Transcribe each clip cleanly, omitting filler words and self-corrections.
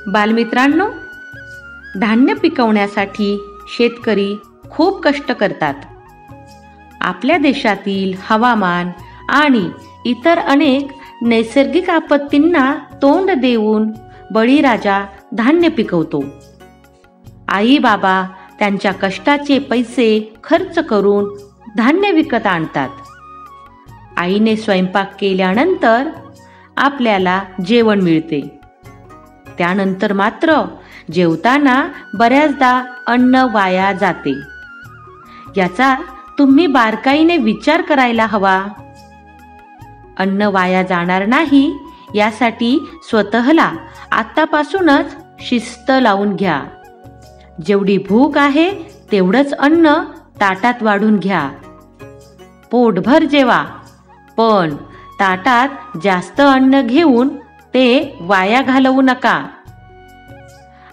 बालमित्रांनो, धान्य पिकवण्यासाठी शेतकरी खूप कष्ट करतात. आपल्या देशातील हवामान आणि इतर अनेक नैसर्गिक आपत्तींना तोंड देऊन बळीराजा धान्य पिकवतो. आई बाबा त्यांच्या कष्टाचे पैसे खर्च करून धान्य विकत आणतात. आईने स्वयंपाक केल्यानंतर आपल्याला जेवण मिळते. त्यानंतर मात्र जेवताना बऱ्याचदा अन्न वाया जाते. याचा तुम्ही बारकाईने विचार करायला हवा. अन्न वाया जाणार नाही यासाठी स्वतःला आत्तापासूनच शिस्त लावून घ्या. जेवढी भूक आहे तेवढंच अन्न ताटात वाढून घ्या. पोटभर जेवा, पण ताटात जास्त अन्न घेऊन ते वाया घालवू नका.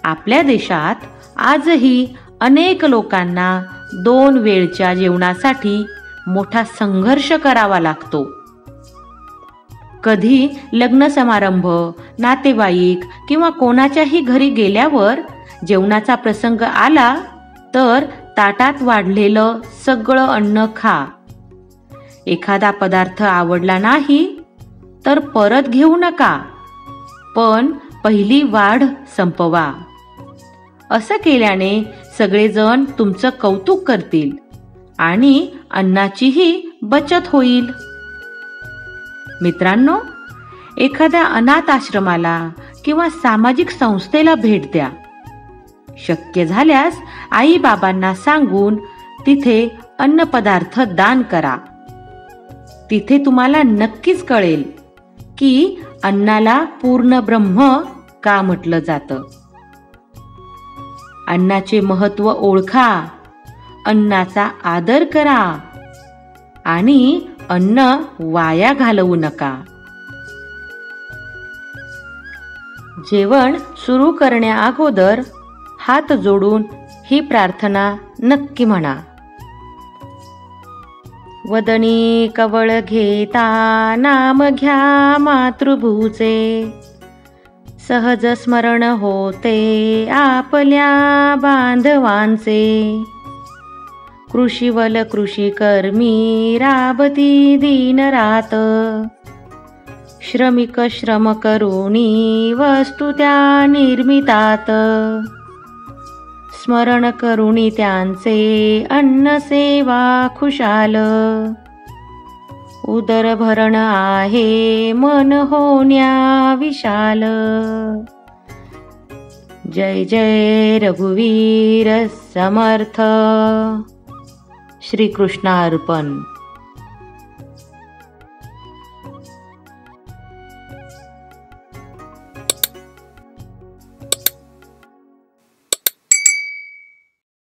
आपल्या देशात आजही अनेक लोकांना 2 वेळच्या जेवणासाठी मोठा संघर्ष करावा लागतो. कधी लग्न समारंभ, नातेवाईक किंवा कोणाच्याही घरी गेल्यावर जेवणाचा प्रसंग आला तर ताटात वाढलेलं सगळं अन्न खा. एखादा पदार्थ आवडला नाही तर परत घेऊ नका, पण पहिली वाढ संपवा. असं केल्याने सगळेजण तुमचं कौतुक करतील आणि अन्नाचीही बचत होईल. मित्रांनो, एखाद्या अनाथ आश्रमाला किंवा सामाजिक संस्थेला भेट द्या. शक्य झाल्यास आई बाबांना सांगून तिथे अन्नपदार्थ दान करा. तिथे तुम्हाला नक्कीच कळेल की अन्नाला पूर्ण ब्रह्म का म्हटलं जातं. अन्नाचे महत्त्व ओळखा, अन्नाचा आदर करा आणि अन्न वाया घालवू नका. जेवण सुरू करण्या अगोदर हात जोडून ही प्रार्थना नक्की म्हणा. वदनी कवळ घेता नाम घ्या मातृभूचे, सहज स्मरण होते आपल्या बांधवांचे. कृषीवल कृषी कर्मी राबती दिन रात, श्रमिक श्रम करुणी वस्तू त्या निर्मितात. स्मरण करुणी त्यांचे अन्न सेवा खुशाल, उदर भरण आहे मन होण्या विशाल. जय जय रघुवीर समर्थ. श्री कृष्णार्पण.